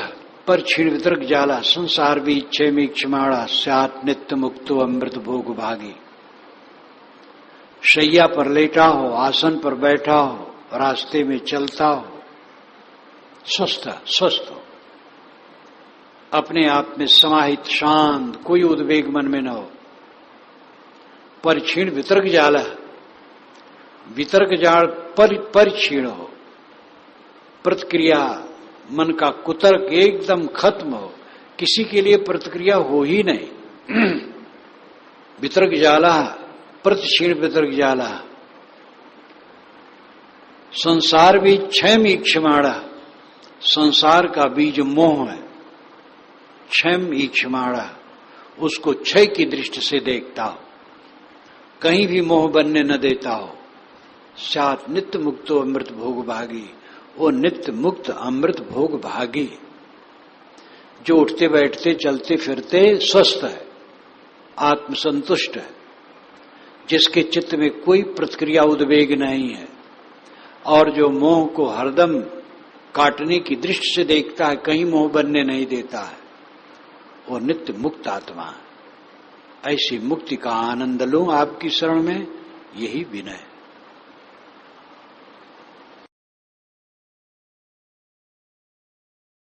पर क्षीण वितर्क जाला, संसार भी इच्छे में क्षमाणा, स्यात् नित्य मुक्तो अमृत भोग भागी। शैया पर लेटा हो, आसन पर बैठा हो, रास्ते में चलता हो, स्वस्थ हो, अपने आप में समाहित, शांत, कोई उद्वेग मन में न हो। पर क्षीण वितर्क जाला, वितर्क जाल पर क्षीण हो, प्रतिक्रिया मन का कुतर्क एकदम खत्म हो, किसी के लिए प्रतिक्रिया हो ही नहीं। वितर्क जाला, प्रतिक्षीण वितर्क जाला। संसार भी क्षम ईक्षमाणा, संसार का बीज मोह है। क्षम ईक्षमाणा, उसको क्षय की दृष्टि से देखता हो, कहीं भी मोह बनने न देता हो। साथ नित्य मुक्तो अमृत भोग भागी, वो नित्य मुक्त अमृत भोग भागी, जो उठते बैठते चलते फिरते स्वस्थ है, आत्मसंतुष्ट है, जिसके चित्त में कोई प्रतिक्रिया उद्वेग नहीं है, और जो मोह को हरदम काटने की दृष्टि से देखता है, कहीं मोह बनने नहीं देता है, वो नित्य मुक्त आत्मा। ऐसी मुक्ति का आनंद लूं आपकी शरण में, यही विनय।